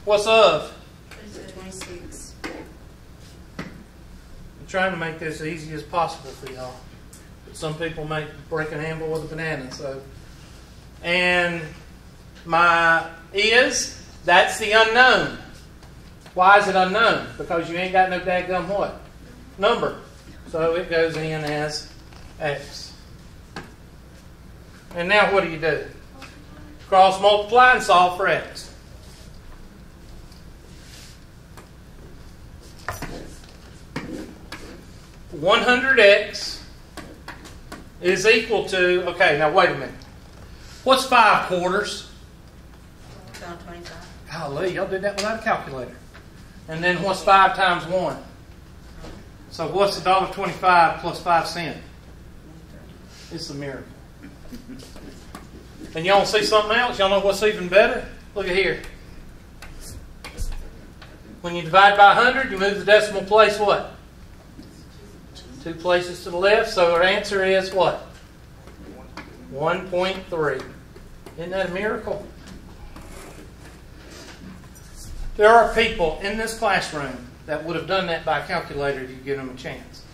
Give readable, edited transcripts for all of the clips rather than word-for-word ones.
What's of? 26. I'm trying to make this as easy as possible for y'all. But some people break an handle with a banana. So, and my is, that's the unknown. Why is it unknown? Because you ain't got no dadgum what? Number. So it goes in as x. And now what do? Cross multiply and solve for x. $100x is equal to, okay, now wait a minute. What's 5 quarters? $1.25. Golly, y'all did that without a calculator. And then what's 5 times 1? So what's $1.25 plus 5 cents? It's a miracle. And y'all see something else? Y'all know what's even better? Look at here. When you divide by 100, you move the decimal place what? 2 places to the left. So our answer is what? 1.3. Isn't that a miracle? There are people in this classroom that would have done that by a calculator if you give them a chance.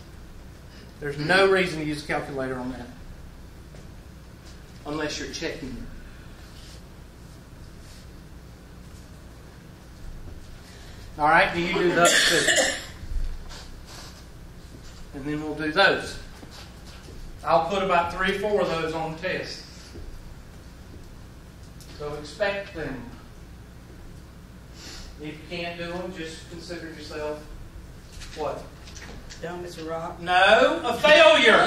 There's no reason to use a calculator on that. Unless you're checking it. All right, do you do those two? And then we'll do those. I'll put about 3 or 4 of those on the test. So expect them. If you can't do them, just consider yourself what? Dumb as a rock. No, a failure.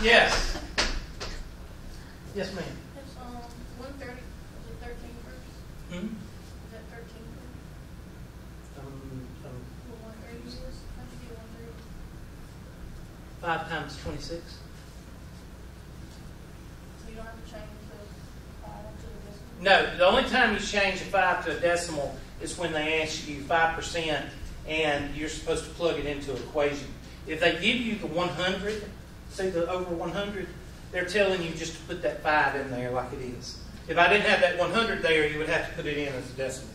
Yes. Yes, ma'am. It's 130. Is it 13 first? Hmm? Is that 13 first? What 130 is? How'd you get 130? 5 times 26. So you don't have to change the 5 to the decimal? No, the only time you change a 5 to a decimal is when they ask you 5% and you're supposed to plug it into an equation. If they give you the 100, say the over 100, they're telling you just to put that 5 in there like it is. If I didn't have that 100 there, you would have to put it in as a decimal.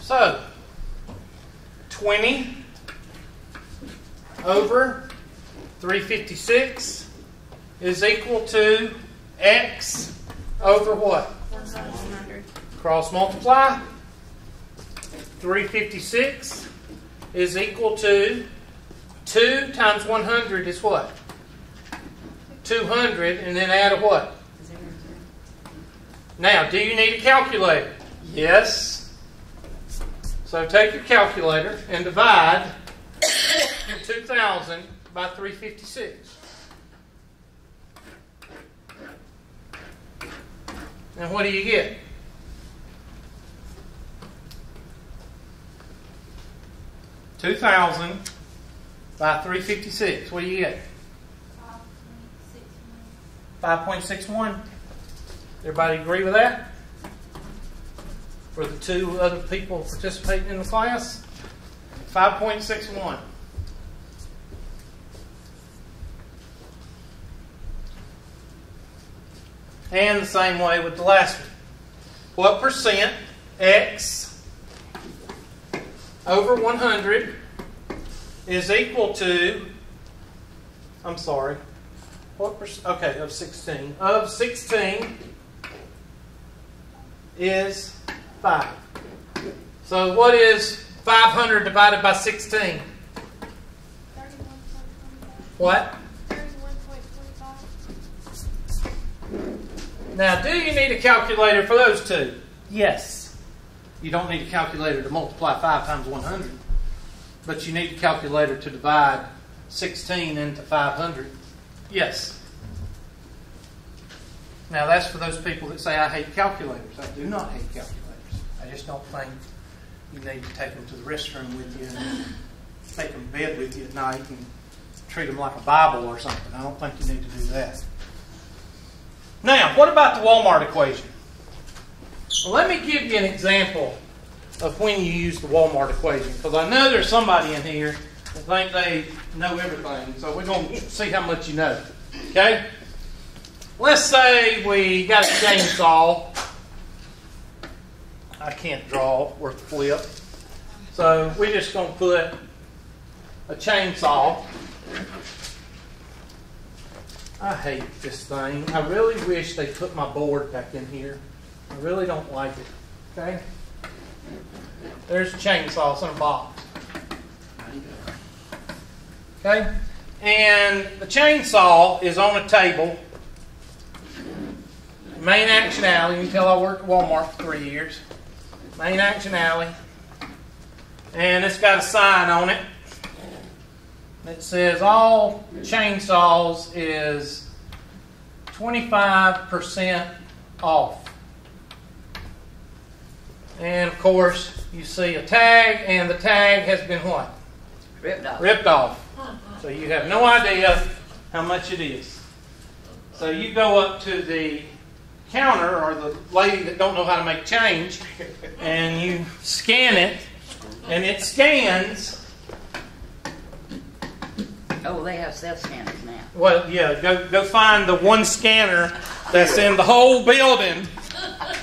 So, 20 over 356 is equal to x over what? 100. Cross multiply. 356 is equal to 2 times 100 is what? 200, and then add a what? 0. Now, do you need a calculator? Yes. So take your calculator and divide 2,000 by 356. And what do you get? $2,000 by 356. What do you get? 5.61. Everybody agree with that? For the two other people participating in the class? 5.61. And the same way with the last one. What percent x over 100 is equal to, I'm sorry, what percent? Okay, of 16. Of 16 is 5. So what is 500 divided by 16? 31.25. What? 31.25. Now, do you need a calculator for those two? Yes. You don't need a calculator to multiply 5 times 100. But you need a calculator to divide 16 into 500. Yes. Now, that's for those people that say, I hate calculators. I do not hate calculators. I just don't think you need to take them to the restroom with you and take them to bed with you at night and treat them like a Bible or something. I don't think you need to do that. Now, what about the Walmart equation? Well, let me give you an example of when you use the Walmart equation, because I know there's somebody in here that think they know everything. So we're going to see how much you know. Okay? Let's say we got a chainsaw. I can't draw worth a flip. So we're just going to put a chainsaw. I hate this thing. I really wish they put my board back in here. I really don't like it. Okay? There's a chainsaw. It's in a box. Okay? And the chainsaw is on a table. Main Action Alley. You can tell I worked at Walmart for 3 years. Main Action Alley. And it's got a sign on it. It says all chainsaws is 25% off. And of course, you see a tag, and the tag has been what? Ripped off. Ripped off. So you have no idea how much it is. So you go up to the counter, or the lady that don't know how to make change, and you scan it, and it scans. Oh, they have self-scanners now. Well, yeah, go find the one scanner that's in the whole building,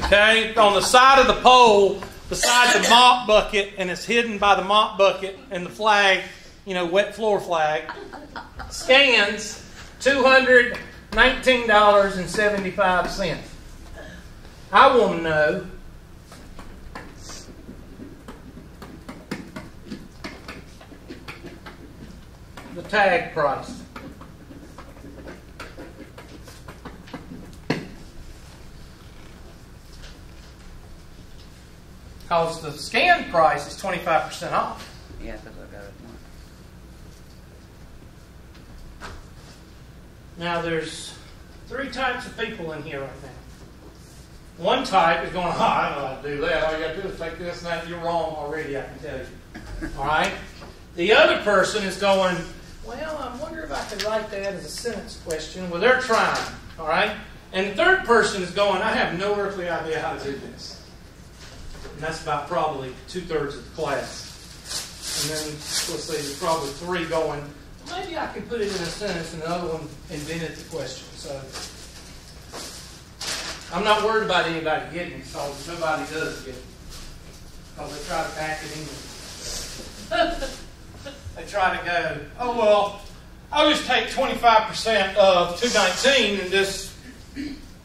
okay, on the side of the pole, beside the mop bucket, and it's hidden by the mop bucket and the flag, wet floor flag. Scans $219.75. I want to know the tag price. Because the scan price is 25% off. Yeah, because I got it. Now there's 3 types of people in here right now. One type is going, I don't know how to do that. All you got to do is take this and that. You're wrong already, I can tell you. All right? The other person is going, well, I wonder if I could write that as a sentence question. Well, they're trying. All right? And the third person is going, I have no earthly idea how to do this. And that's about probably 2/3 of the class. And then, let's see, there's probably 3 going, maybe I could put it in a sentence, and the other one invented the question. So, I'm not worried about anybody getting it, because nobody does get it. Because they try to pack it in. They try to go, oh, well, I'll just take 25% of 219 and just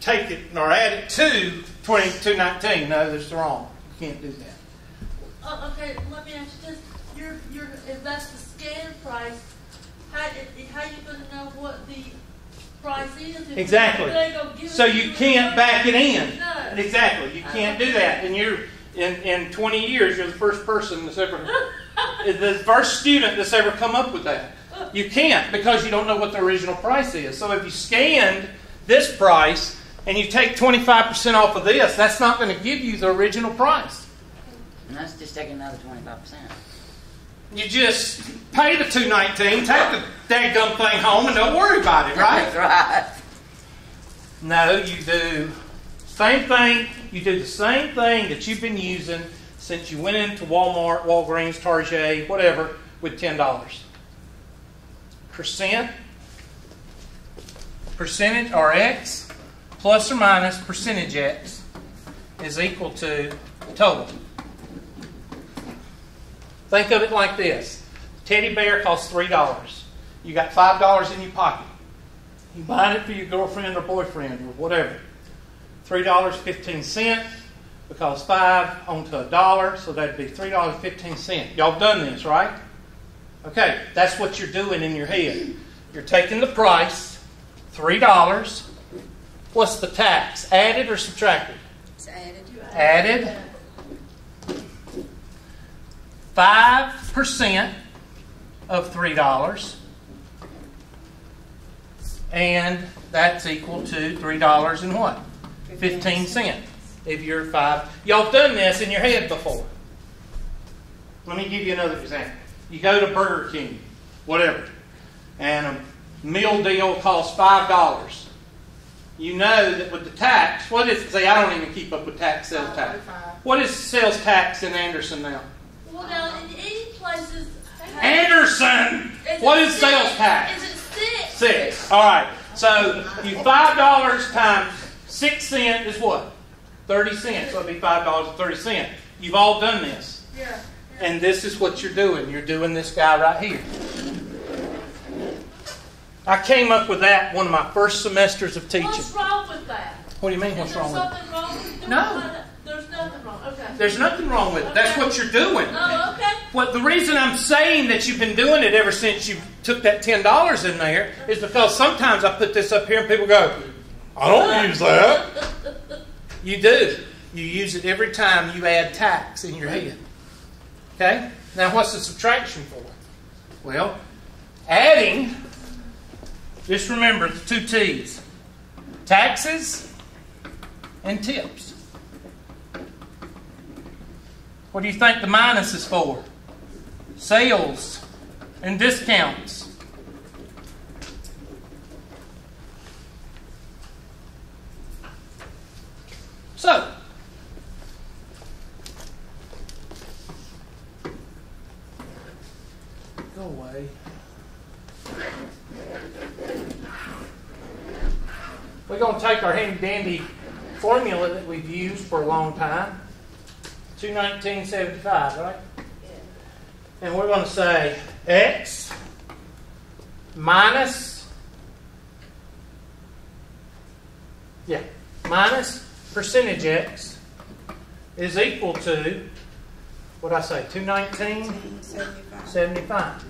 take it or add it to 219. No, that's wrong. You can't do that. Okay, let me ask you this. If that's the scan price, how you going to know what the price is? If Exactly. they're gonna give So it to you can't back it in. No. Exactly. You can't do that. And you're in 20 years, you're the first person that's ever, the first student that's ever come up with that. You can't because you don't know what the original price is. So if you scanned this price and you take 25% off of this, that's not going to give you the original price. And that's just taking another 25%. You just pay the $219, take the dadgum thing home, and don't worry about it, right? That's right. No, you do same thing. You do the same thing that you've been using since you went into Walmart, Walgreens, Target, whatever, with $10. Percentage or X plus or minus percentage X is equal to total. Think of it like this. Teddy bear costs $3. You got $5 in your pocket. You buy it for your girlfriend or boyfriend or whatever. $3.15 because 5 onto $1, so that'd be $3.15. Y'all done this, right? Okay, that's what you're doing in your head. You're taking the price, $3. What's the tax? Added or subtracted? It's added. Added. 5% of $3. And that's equal to $3 and what? 15 cents. If you're 5. Y'all have done this in your head before. Let me give you another example. You go to Burger King, whatever, and a meal deal costs $5. You know that with the tax, what is, say I don't even keep up with tax, sales tax. What is sales tax in Anderson now? Well, now, in any places... Anderson! What is sales tax? Is it 6? 6. All right. So you $5 times 6 cents is what? 30 cents. So it'd be $5.30. You've all done this. Yeah. And this is what you're doing. You're doing this guy right here. I came up with that one of my first semesters of teaching. What's wrong with that? What do you mean, what's wrong with it? Is there something wrong with it? No. There's nothing wrong. Okay. There's nothing wrong with it. That's what you're doing. Oh, okay. What the reason I'm saying that you've been doing it ever since you took that $10 in there is because sometimes I put this up here and people go, I don't use that. You do. You use it every time you add tax in your head. Okay? Now what's the subtraction for? Well, adding, just remember the 2 T's. Taxes and tips. What do you think the minus is for? Sales and discounts. So, go away. We're going to take our handy dandy formula that we've used for a long time. 219.75, right? And we're going to say X minus percentage X is equal to, what did I say, 219.75.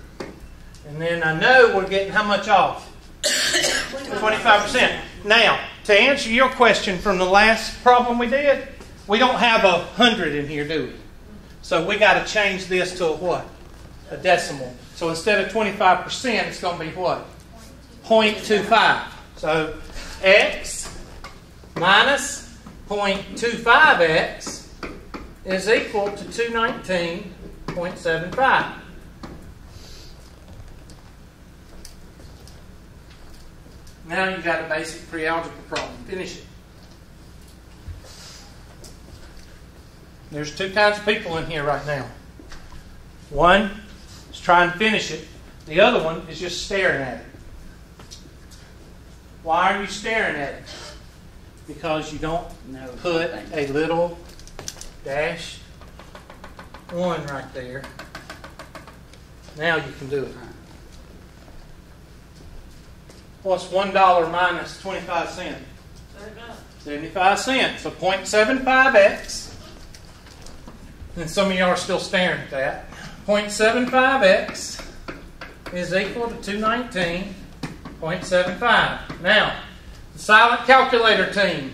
And then I know we're getting how much off? 25%. Now, to answer your question from the last problem we did, we don't have 100 in here, do we? So we got to change this to a what? A decimal. So instead of 25%, it's going to be what? 0.25. So X minus 0.25X is equal to 219.75. Now you've got a basic pre-algebra problem. Finish it. There's 2 kinds of people in here right now. One is trying to finish it. The other one is just staring at it. Why are you staring at it? Because you don't put a little dash 1 right there Now you can do it. What's $1 minus 25 cents? 75 cents. So 0.75x. And some of y'all are still staring at that. 0.75x is equal to 219.75. Now, the silent calculator team,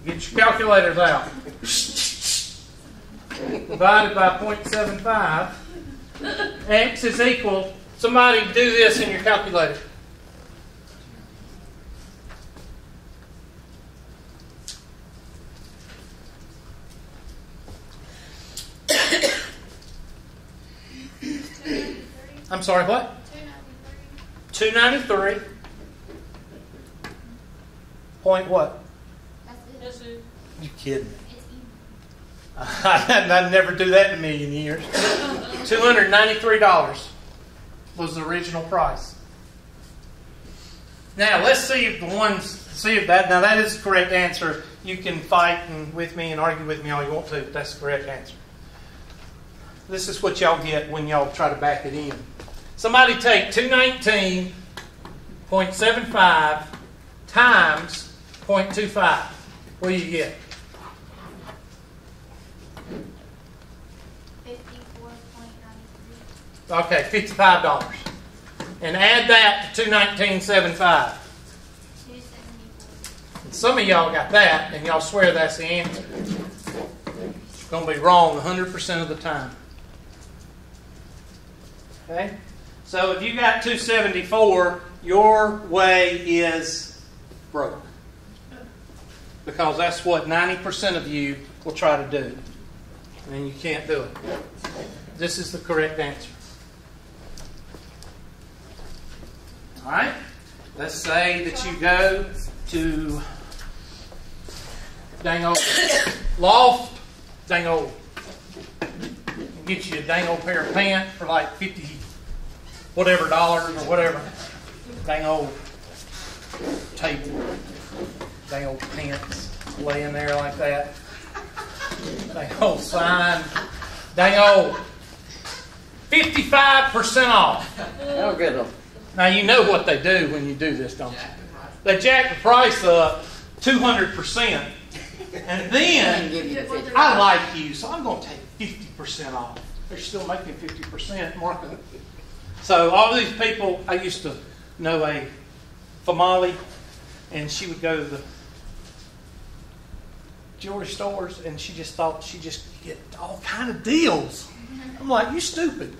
get your calculators out. Divided by 0.75. X is equal. Somebody do this in your calculator. I'm sorry, what? 293. Point what? Yes, sir. You kidding me? I'd never do that in a million years. $293 was the original price. Now let's see if that is the correct answer. You can fight with me and argue with me all you want to, but that's the correct answer. This is what y'all get when y'all try to back it in. Somebody take 219.75 times 0.25. What do you get? 54.93. Okay, $55. And add that to 219.75. 274. And some of y'all got that, and y'all swear that's the answer. It's going to be wrong 100% of the time. Okay? So if you got 274, your way is broke. Because that's what 90% of you will try to do. And you can't do it. This is the correct answer. Alright? Let's say that you go to dang old Loft, dang old. Get you a dang old pair of pants for like $50 whatever dollars or whatever. Dang old table. Dang old pants laying there like that. Dang old sign. Dang old 55% off. Oh, good one. Now you know what they do when you do this, don't you? They jack the price up 200%. And then, Give you the 50. I like you, so I'm going to take 50% off. They're still making 50% markup. So all these people, I used to know a Famali, and she would go to the jewelry stores, and she just thought she just get all kind of deals. I'm like, you stupid.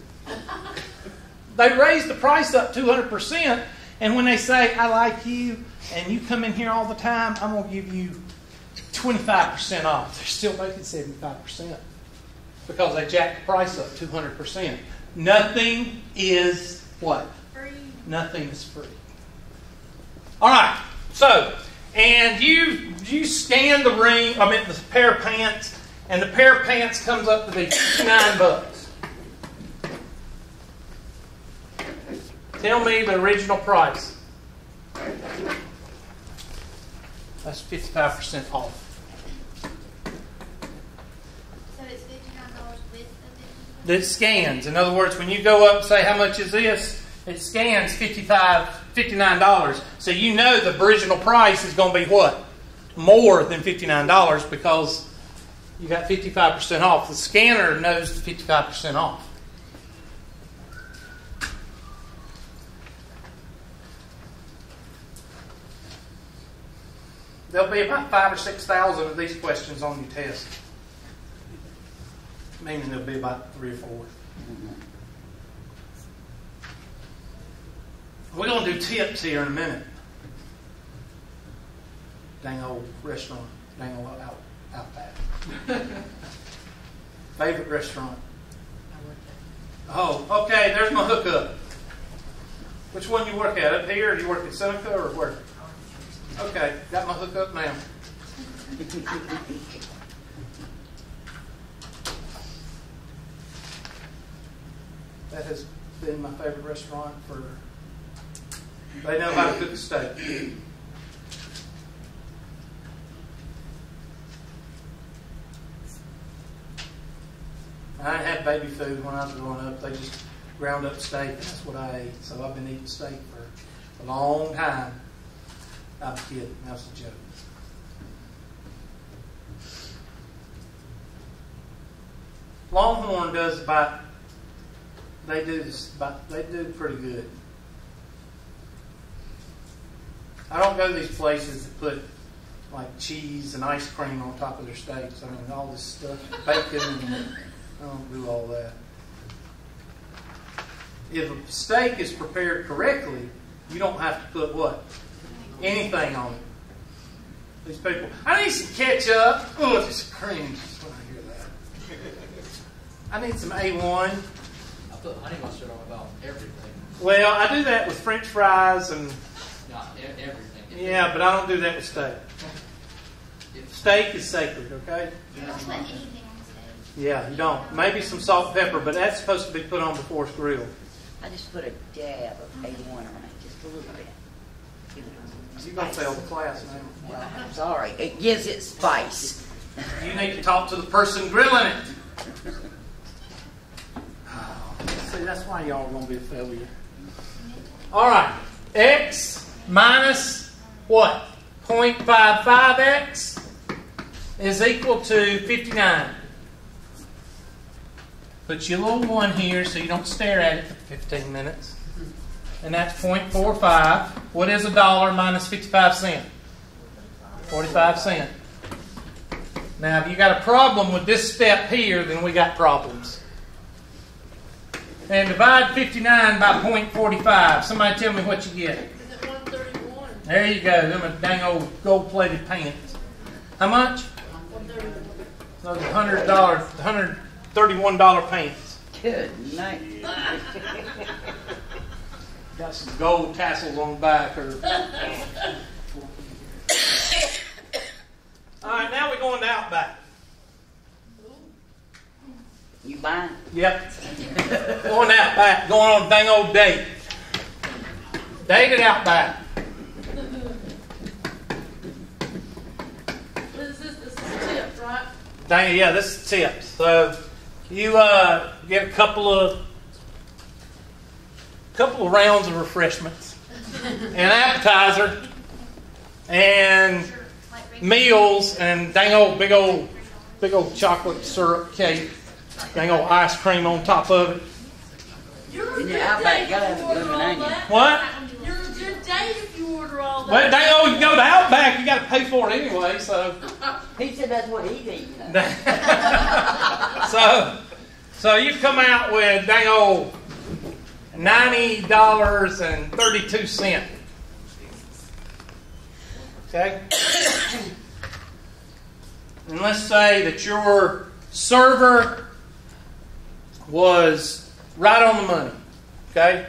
They raised the price up 200%, and when they say, I like you, and you come in here all the time, I'm going to give you 25% off. They're still making 75% because they jacked the price up 200%. Nothing is what? Free. Nothing is free. All right. So, and you scan the the pair of pants, and the pair of pants comes up to be $59. Tell me the original price. That's 55% off. So it's $59 with the 50. That scans. In other words, when you go up and say, how much is this? It scans $59. So you know the original price is going to be what? More than $59 because you got 55% off. The scanner knows the 55% off. There'll be about 5,000 or 6,000 of these questions on your test. Meaning there'll be about 3 or 4. We're going to do tips here in a minute. Dang old restaurant. Dang old Outback. Favorite restaurant? Oh, okay, there's my hookup. Which one you work at? Up here or you work at Seneca or where? Okay, got my hookup now. That has been my favorite restaurant for... They know how to cook a steak. I had baby food when I was growing up. They just ground up steak, and that's what I ate. So I've been eating steak for a long time. I'm kidding. That was a joke. Longhorn does about, they do pretty good. I don't go to these places that put like cheese and ice cream on top of their steaks. I mean, all this stuff, bacon, and I don't do all that. If a steak is prepared correctly, you don't have to put what? Anything on it. These people, I need some ketchup. Oh, it just cringes when I hear that. I need some A1. I put honey mustard on about everything. Well, I do that with French fries and Not everything. yeah, but I don't do that with steak. Steak is sacred, okay? You don't put anything on steak. Yeah, you don't. Maybe some salt and pepper, but that's supposed to be put on before it's grilled. I just put a dab of A1 on it, just a little bit. Give it You're going to fail the class now. well, I'm sorry. It gives it spice. You need to talk to the person grilling it. See, that's why y'all are going to be a failure. All right. X minus what? 0.55x is equal to 59. Put your little 1 here so you don't stare at it for 15 minutes. And that's 0.45. What is $1 minus 55 cents? 45 cents. Now, if you got a problem with this step here, then we got problems. And divide 59 by 0.45. Somebody tell me what you get. Is it 131? There you go. Them are dang old gold-plated pants. How much? 131. Those $131 pants. Good night. Got some gold tassels on the back. All right, now we're going to Outback. You buying? Yep. Going Outback. Going on a dang old date. Date at Outback. This is tips, right? Dang, yeah, this is tips. So you get a couple of rounds of refreshments, an appetizer, and meals, and dang old big old chocolate syrup cake, dang old ice cream on top of it. You're a In good your Outback, date gotta if have you order bloomin' all onion. that. What? You're a good date if you order all that. Well, dang old, you go to Outback, you got to pay for it anyway. So, He said that's what he's eating. so you come out with dang old $90.32. Okay? And let's say that your server was right on the money. Okay?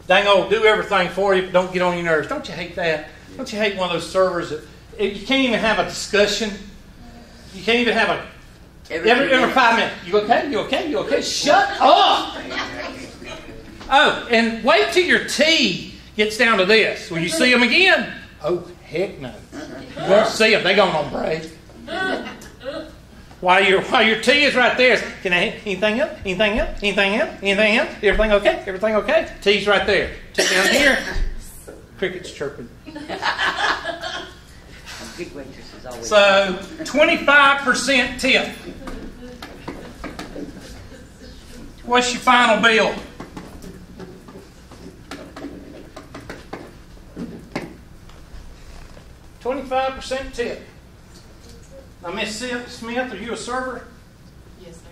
Dang old, do everything for you, but don't get on your nerves. Don't you hate that? Don't you hate one of those servers that you can't even have a discussion? You can't even have a every 5 minutes. You okay? You okay? You okay? Shut up! Oh, and wait till your tea gets down to this. Will you see them again? Oh, heck no. You won't see them. They're going on break. While your tea is right there, can I have anything else? Anything else? Anything else? Anything else? Everything okay? Everything okay? Tea's right there. Tea down here. Crickets chirping. Good waitresses always. So 25% tip. What's your final bill? $25 tip. Now, Miss Smith, are you a server? Yes, sir.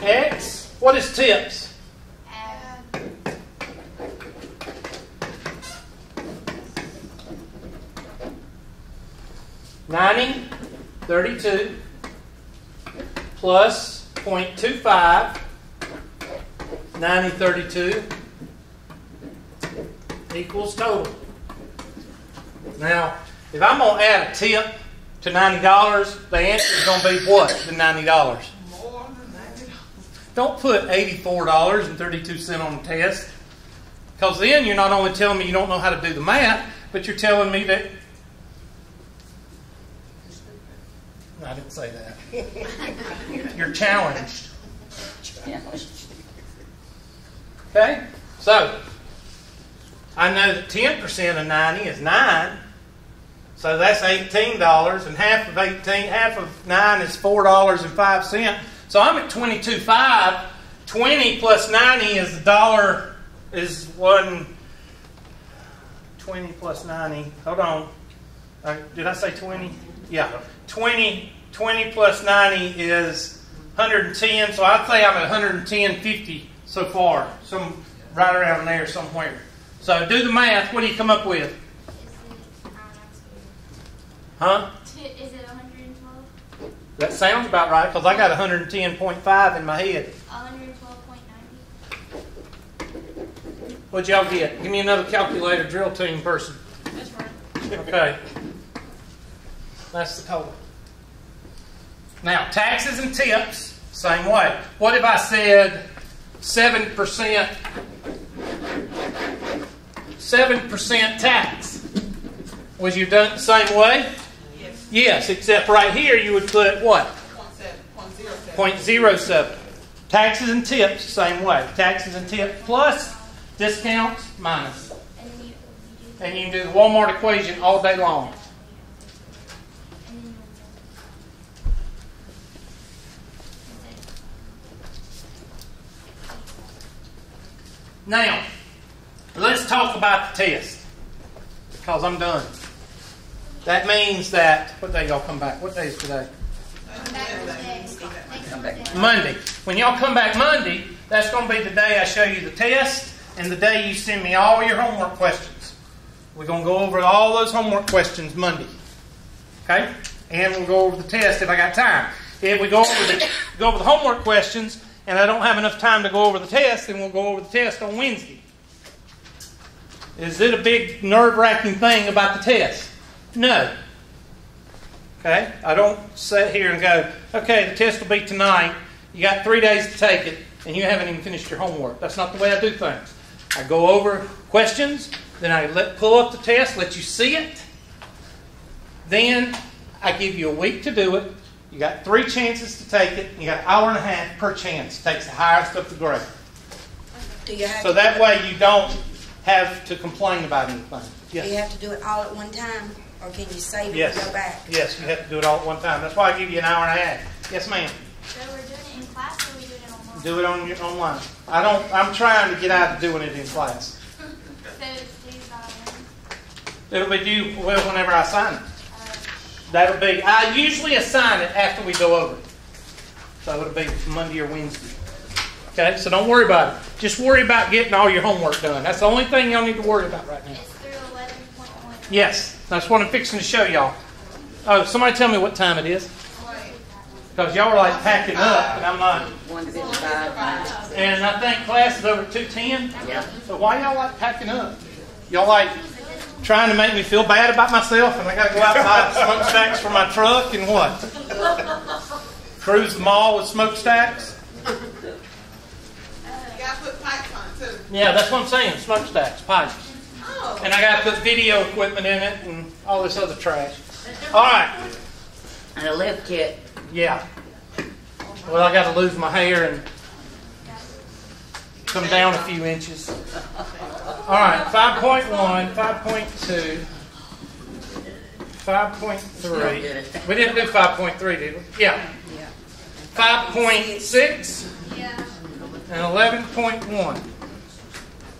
X. What is tips? $90, $32 plus 0.25, $90, $32 equals total. Now, if I'm going to add a tip to $90, the answer is going to be what to $90? More than $90. Don't put $84.32 on the test, because then you're not only telling me you don't know how to do the math, but you're telling me that I didn't say that. You're challenged. Okay? So, I know that 10% of 90 is 9. So that's $18, and half of 9 is $4.05. So I'm at $22.05. 20 plus 90 is $1. Is 20 plus 90. Hold on. Did I say 20? Yeah. 20 plus 90 is 110. So I'd say I'm at 110.50 so far. Some right around there somewhere. So do the math. What do you come up with? Huh? Is it 112? That sounds about right because I got 110.5 in my head. 112.90? What'd y'all get? Give me another calculator, drill team person. That's right. Okay. That's the total. Now, taxes and tips, same way. What if I said 7%? 7% tax. Was you done the same way? Yes. Yes, except right here you would put what? 0.07. Taxes and tips, same way. Taxes and tips plus discounts minus. And then you do And you can do the Walmart equation all day long. and then Now, let's talk about the test. Because I'm done. That means that, what day y'all come back? What day is today? Monday. When y'all come back Monday, that's going to be the day I show you the test and the day you send me all your homework questions. We're going to go over all those homework questions Monday. Okay? And we'll go over the test if I got time. If we go over the homework questions and I don't have enough time to go over the test, then we'll go over the test on Wednesday. Is it a big nerve-wracking thing about the test? No. Okay? I don't sit here and go, okay, the test will be tonight. You got 3 days to take it, and you haven't even finished your homework. That's not the way I do things. I go over questions, then I pull up the test, let you see it. Then I give you a week to do it. You got 3 chances to take it. You got an hour and a half per chance. Takes the highest of the grade. So that way you don't have to complain about anything. Yes. Do you have to do it all at one time, or can you save it Yes. and go back? Yes, you have to do it all at one time. That's why I give you an hour and a half. Yes, ma'am. So we're doing it in class or we're doing it online? Do it on your online. I'm trying to get out of doing it in class. So it's due by when? It'll be due whenever I sign it. That'll be. I usually assign it after we go over it. So it'll be Monday or Wednesday. Okay, so don't worry about it. Just worry about getting all your homework done. That's the only thing y'all need to worry about right now. It's through 11.1. Yes, that's what I'm fixing to show y'all. Oh, somebody tell me what time it is. Because y'all are like packing up, and I'm not. 1:55. And I think class is over at 2:10. Yeah. So why y'all like packing up? Y'all like trying to make me feel bad about myself, and I got to go outside and smokestacks for my truck and what? Cruise the mall with smokestacks? You gotta put pipes on it too. Yeah, that's what I'm saying. Smokestacks, pipes. Oh. And I got to put video equipment in it and all this other trash. All right. And a lift kit. Yeah. Well, I got to lose my hair and come down a few inches. All right, 5.1, 5.2, 5.3. We didn't do 5.3, did we? Yeah. 5.6 Yeah. and 11.1.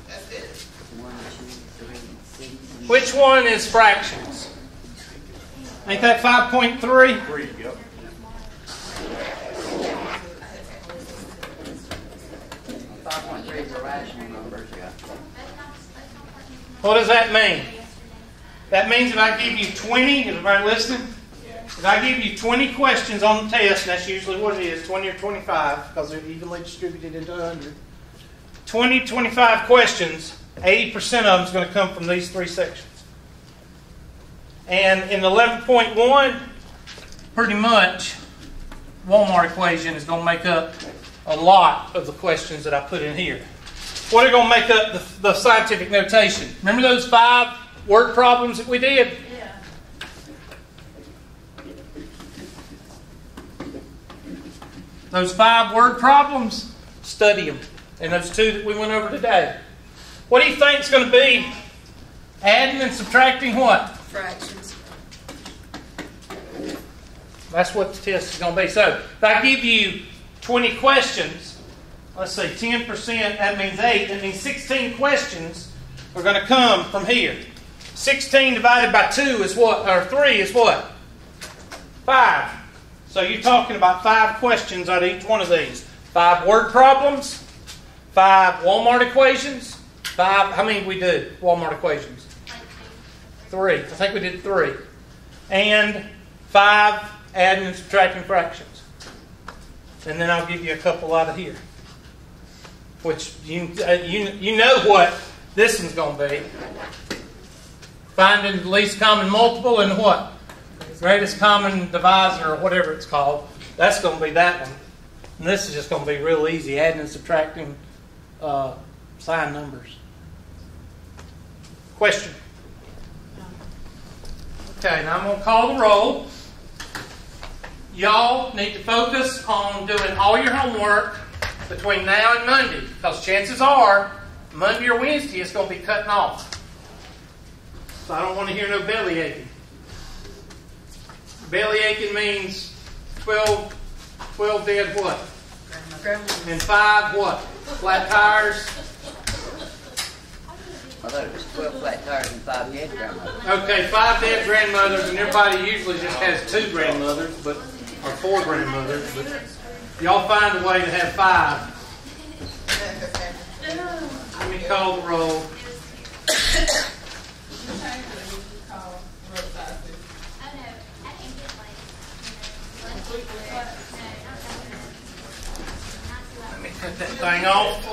That's it. 1, 2, 3, 6. Which one is fractions? Ain't that 5.3? 5.3 is a rational number. What does that mean? That means if I give you 20, is everybody listening? If I give you 20 questions on the test, and that's usually what it is, 20 or 25, because they're evenly distributed into 100. 20, 25 questions, 80% of them is going to come from these 3 sections. And in 11.1, pretty much, Walmart equation is going to make up a lot of the questions that I put in here. What are going to make up the scientific notation? Remember those 5 word problems that we did? Yeah. Those 5 word problems, study them. And those 2 that we went over today. What do you think is going to be adding and subtracting what? Fractions. That's what the test is going to be. So if I give you 20 questions, let's say 10%, that means 8. That means 16 questions are going to come from here. 16 divided by 2 is what? Or 3 is what? 5. So you're talking about 5 questions out of each one of these. 5 word problems, 5 Walmart equations, 5, how many did we do? Walmart equations? 3. I think we did 3. And 5 adding and subtracting fractions. And then I'll give you a couple out of here. Which you know what this one's going to be. Finding the least common multiple and what? Greatest common divisor or whatever it's called. That's going to be that one. And this is just going to be real easy. Adding and subtracting sign numbers. Question? Okay, now I'm going to call the roll. Y'all need to focus on doing all your homework between now and Monday, because chances are Monday or Wednesday it's going to be cutting off. So I don't want to hear no belly aching. Belly aching means 12 dead what? And 5 what? Flat tires. I thought it was 12 flat tires and 5 dead grandmothers. Okay, 5 dead grandmothers, and everybody usually just has 2 grandmothers, or 4 grandmothers. But y'all find a way to have 5. Let me call the roll. Let me cut that thing off.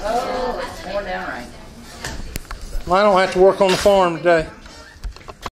Oh, it's pouring down rain. Well, I don't have to work on the farm today.